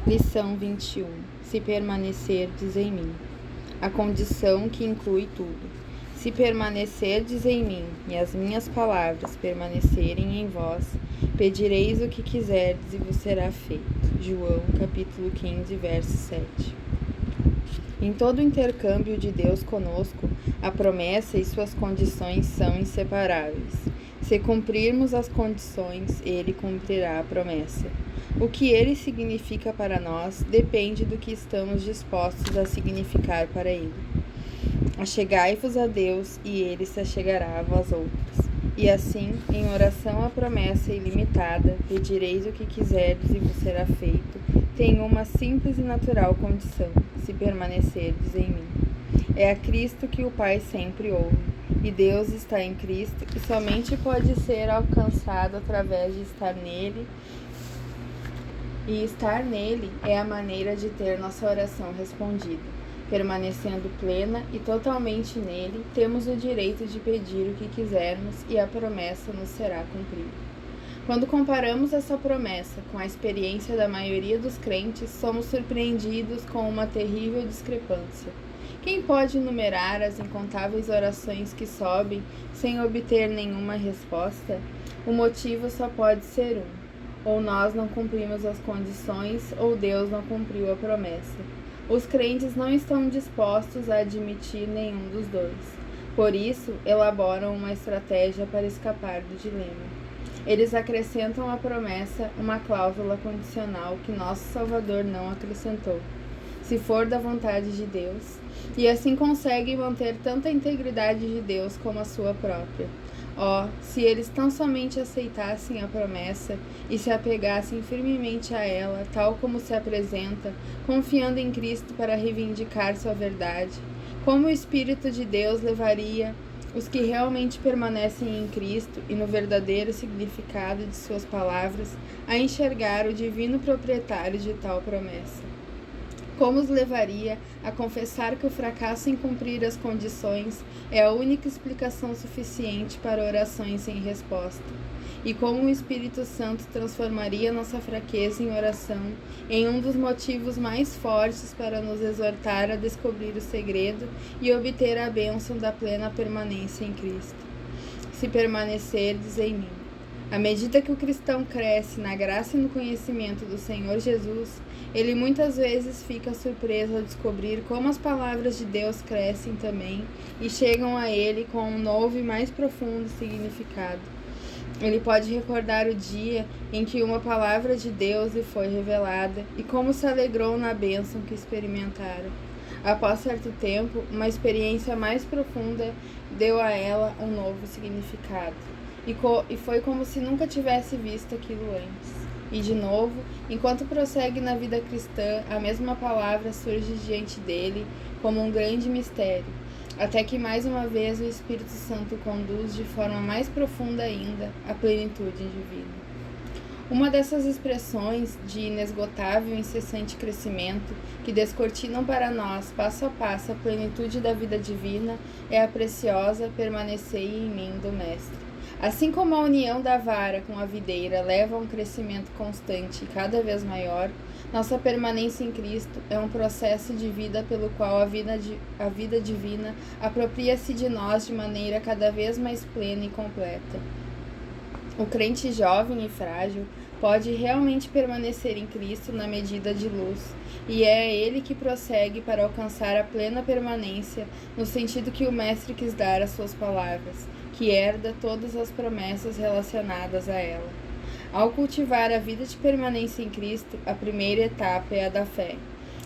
Lição 21. Se permanecerdes em mim. A condição que inclui tudo. Se permanecerdes em mim e as minhas palavras permanecerem em vós, pedireis o que quiserdes e vos será feito. João, capítulo 15, verso 7. Em todo o intercâmbio de Deus conosco, a promessa e suas condições são inseparáveis. Se cumprirmos as condições, ele cumprirá a promessa. O que ele significa para nós depende do que estamos dispostos a significar para ele. Achegai-vos a Deus e ele se achegará a vós outros. E assim, em oração à promessa ilimitada, pedireis o que quiserdes e vos será feito, tem uma simples e natural condição, se permanecerdes em mim. É a Cristo que o Pai sempre ouve, e Deus está em Cristo e somente pode ser alcançado através de estar nele, e estar nele é a maneira de ter nossa oração respondida. Permanecendo plena e totalmente nele, temos o direito de pedir o que quisermos e a promessa nos será cumprida. Quando comparamos essa promessa com a experiência da maioria dos crentes, somos surpreendidos com uma terrível discrepância. Quem pode enumerar as incontáveis orações que sobem sem obter nenhuma resposta? O motivo só pode ser um. Ou nós não cumprimos as condições, ou Deus não cumpriu a promessa. Os crentes não estão dispostos a admitir nenhum dos dois. Por isso, elaboram uma estratégia para escapar do dilema. Eles acrescentam à promessa uma cláusula condicional que nosso Salvador não acrescentou, se for da vontade de Deus, e assim conseguem manter tanto a integridade de Deus como a sua própria. Se eles tão somente aceitassem a promessa e se apegassem firmemente a ela, tal como se apresenta, confiando em Cristo para reivindicar sua verdade, como o Espírito de Deus levaria os que realmente permanecem em Cristo e no verdadeiro significado de suas palavras a enxergar o divino proprietário de tal promessa. Como os levaria a confessar que o fracasso em cumprir as condições é a única explicação suficiente para orações sem resposta? E como o Espírito Santo transformaria nossa fraqueza em oração em um dos motivos mais fortes para nos exortar a descobrir o segredo e obter a bênção da plena permanência em Cristo? Se permanecerdes em mim. À medida que o cristão cresce na graça e no conhecimento do Senhor Jesus, ele muitas vezes fica surpreso ao descobrir como as palavras de Deus crescem também e chegam a ele com um novo e mais profundo significado. Ele pode recordar o dia em que uma palavra de Deus lhe foi revelada e como se alegrou na bênção que experimentara. Após certo tempo, uma experiência mais profunda deu a ela um novo significado. E foi como se nunca tivesse visto aquilo antes. E de novo, enquanto prossegue na vida cristã, a mesma palavra surge diante dele como um grande mistério, até que mais uma vez o Espírito Santo conduz de forma mais profunda ainda à plenitude divina. Uma dessas expressões de inesgotável e incessante crescimento que descortinam para nós, passo a passo, a plenitude da vida divina é a preciosa "permanecei em mim" do Mestre. Assim como a união da vara com a videira leva a um crescimento constante e cada vez maior, nossa permanência em Cristo é um processo de vida pelo qual a vida divina apropria-se de nós de maneira cada vez mais plena e completa. O crente jovem e frágil pode realmente permanecer em Cristo na medida de luz, e é ele que prossegue para alcançar a plena permanência no sentido que o Mestre quis dar às suas palavras, que herda todas as promessas relacionadas a ela. Ao cultivar a vida de permanência em Cristo, a primeira etapa é a da fé.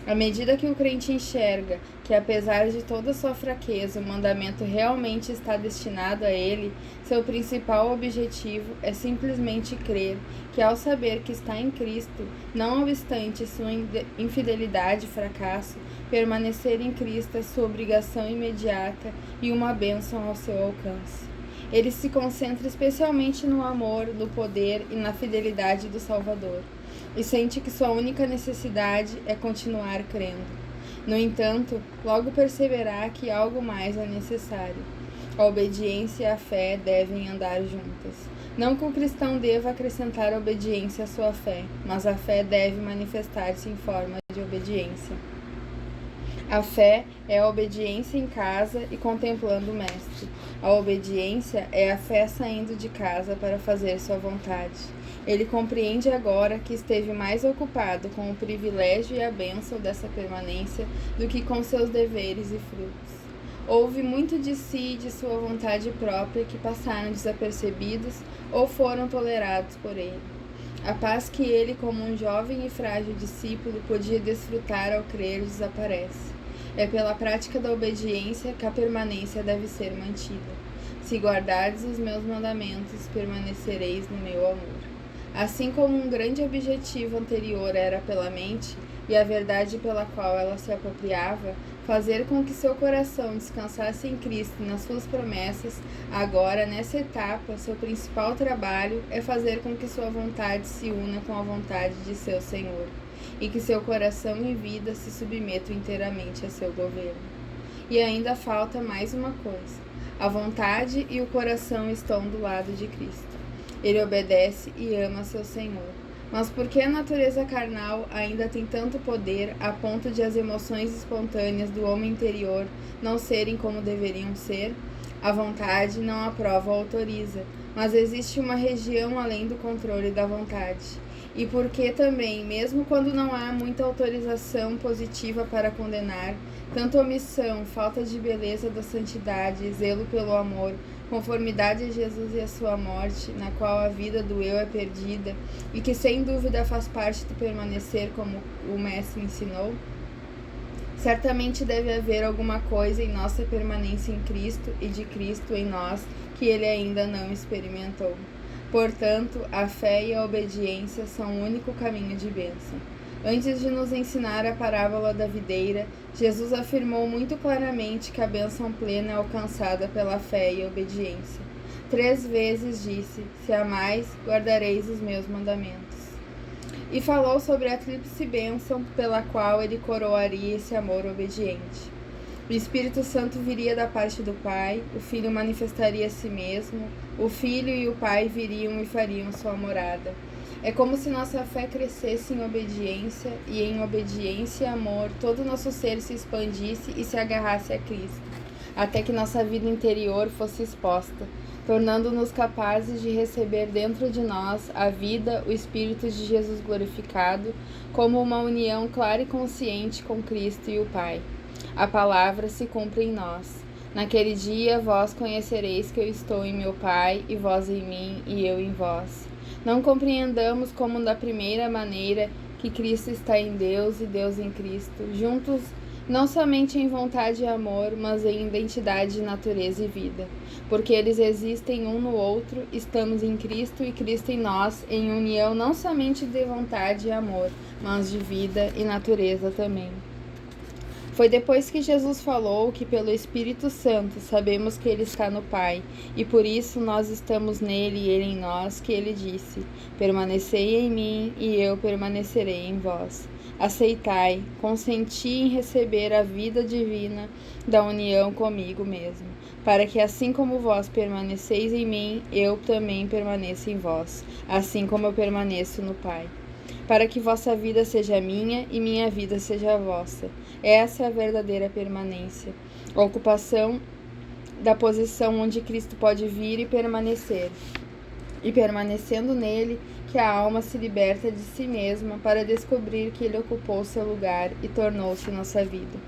À medida que o crente enxerga que, apesar de toda sua fraqueza, o mandamento realmente está destinado a ele, seu principal objetivo é simplesmente crer que, ao saber que está em Cristo, não obstante sua infidelidade e fracasso, permanecer em Cristo é sua obrigação imediata e uma bênção ao seu alcance. Ele se concentra especialmente no amor, no poder e na fidelidade do Salvador, e sente que sua única necessidade é continuar crendo. No entanto, logo perceberá que algo mais é necessário. A obediência e a fé devem andar juntas. Não que o cristão deva acrescentar obediência à sua fé, mas a fé deve manifestar-se em forma de obediência. A fé é a obediência em casa e contemplando o Mestre. A obediência é a fé saindo de casa para fazer sua vontade. Ele compreende agora que esteve mais ocupado com o privilégio e a bênção dessa permanência do que com seus deveres e frutos. Houve muito de si e de sua vontade própria que passaram desapercebidos ou foram tolerados por ele. A paz que ele, como um jovem e frágil discípulo, podia desfrutar ao crer desaparece. É pela prática da obediência que a permanência deve ser mantida. Se guardardes os meus mandamentos, permanecereis no meu amor. Assim como um grande objetivo anterior era pela mente, e a verdade pela qual ela se apropriava, fazer com que seu coração descansasse em Cristo e nas suas promessas, agora, nessa etapa, seu principal trabalho é fazer com que sua vontade se una com a vontade de seu Senhor, e que seu coração e vida se submetam inteiramente a seu governo. E ainda falta mais uma coisa: a vontade e o coração estão do lado de Cristo. Ele obedece e ama seu Senhor. Mas por que a natureza carnal ainda tem tanto poder a ponto de as emoções espontâneas do homem interior não serem como deveriam ser? A vontade não aprova ou autoriza, mas existe uma região além do controle da vontade. E porque também, mesmo quando não há muita autorização positiva para condenar, tanto omissão, falta de beleza da santidade, zelo pelo amor, conformidade a Jesus e a sua morte, na qual a vida do eu é perdida, e que sem dúvida faz parte do permanecer como o Mestre ensinou, certamente deve haver alguma coisa em nossa permanência em Cristo e de Cristo em nós que ele ainda não experimentou. Portanto, a fé e a obediência são o único caminho de bênção. Antes de nos ensinar a parábola da videira, Jesus afirmou muito claramente que a bênção plena é alcançada pela fé e obediência. 3 vezes disse: se amais, guardareis os meus mandamentos. E falou sobre a tríplice bênção pela qual ele coroaria esse amor obediente. O Espírito Santo viria da parte do Pai, o Filho manifestaria a si mesmo, o Filho e o Pai viriam e fariam sua morada. É como se nossa fé crescesse em obediência, e em obediência e amor todo o nosso ser se expandisse e se agarrasse a Cristo, até que nossa vida interior fosse exposta, tornando-nos capazes de receber dentro de nós a vida, o Espírito de Jesus glorificado, como uma união clara e consciente com Cristo e o Pai. A palavra se cumpre em nós. Naquele dia vós conhecereis que eu estou em meu Pai, e vós em mim, e eu em vós. Não compreendamos como da primeira maneira que Cristo está em Deus e Deus em Cristo, juntos não somente em vontade e amor, mas em identidade, natureza e vida. Porque eles existem um no outro, estamos em Cristo e Cristo em nós, em união não somente de vontade e amor, mas de vida e natureza também. Foi depois que Jesus falou que pelo Espírito Santo sabemos que ele está no Pai, e por isso nós estamos nele e ele em nós, que ele disse: permanecei em mim e eu permanecerei em vós. Aceitai, consenti em receber a vida divina da união comigo mesmo, para que assim como vós permaneceis em mim, eu também permaneça em vós, assim como eu permaneço no Pai. Para que vossa vida seja minha e minha vida seja vossa. Essa é a verdadeira permanência, a ocupação da posição onde Cristo pode vir e permanecer. E permanecendo nele, que a alma se liberta de si mesma para descobrir que ele ocupou seu lugar e tornou-se nossa vida.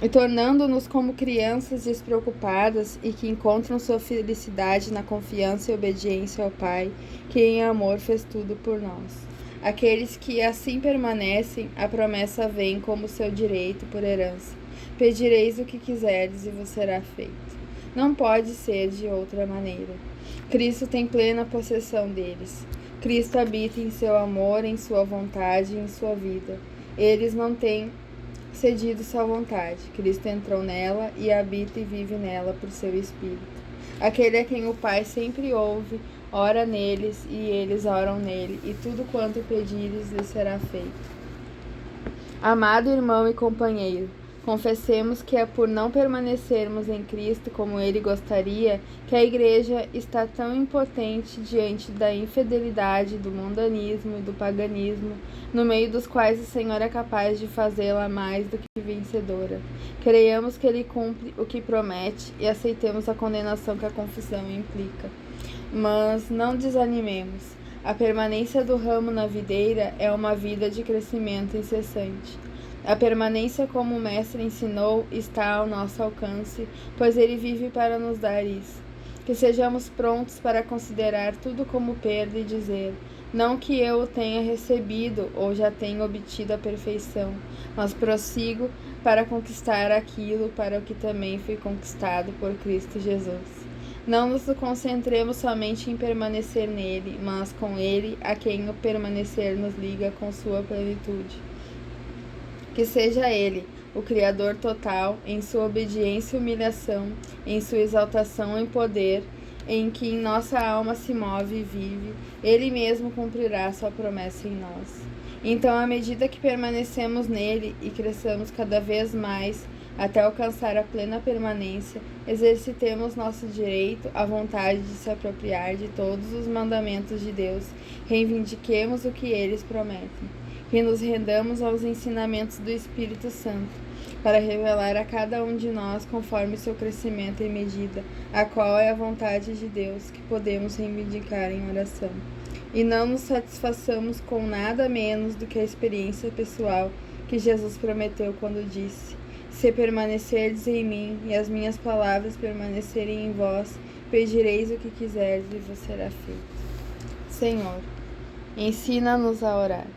E tornando-nos como crianças despreocupadas e que encontram sua felicidade na confiança e obediência ao Pai, que em amor fez tudo por nós. Aqueles que assim permanecem, a promessa vem como seu direito por herança. Pedireis o que quiserdes e vos será feito. Não pode ser de outra maneira. Cristo tem plena possessão deles. Cristo habita em seu amor, em sua vontade e em sua vida. Eles não têm cedido sua vontade. Cristo entrou nela e habita e vive nela por seu Espírito. Aquele a quem o Pai sempre ouve, ora neles, e eles oram nele, e tudo quanto pedires lhe será feito. Amado irmão e companheiro, Confessemos que é por não permanecermos em Cristo como Ele gostaria que a Igreja está tão impotente diante da infidelidade, do mundanismo e do paganismo, no meio dos quais o Senhor é capaz de fazê-la mais do que vencedora. Creiamos que Ele cumpre o que promete e aceitemos a condenação que a confissão implica. Mas não desanimemos. A permanência do ramo na videira é uma vida de crescimento incessante. A permanência, como o Mestre ensinou, está ao nosso alcance, pois Ele vive para nos dar isso. Que sejamos prontos para considerar tudo como perda e dizer: não que eu o tenha recebido ou já tenha obtido a perfeição, mas prossigo para conquistar aquilo para o que também fui conquistado por Cristo Jesus. Não nos concentremos somente em permanecer nele, mas com ele, a quem o permanecer nos liga com sua plenitude. Que seja Ele, o Criador total, em sua obediência e humilhação, em sua exaltação e poder, em que em nossa alma se move e vive, Ele mesmo cumprirá sua promessa em nós. Então, à medida que permanecemos nele e cresçamos cada vez mais, até alcançar a plena permanência, exercitemos nosso direito, a vontade de se apropriar de todos os mandamentos de Deus, reivindiquemos o que eles prometem. Que nos rendamos aos ensinamentos do Espírito Santo, para revelar a cada um de nós, conforme seu crescimento e medida, a qual é a vontade de Deus, que podemos reivindicar em oração. E não nos satisfaçamos com nada menos do que a experiência pessoal que Jesus prometeu quando disse: se permanecerdes em mim e as minhas palavras permanecerem em vós, pedireis o que quiserdes e vos será feito. Senhor, ensina-nos a orar.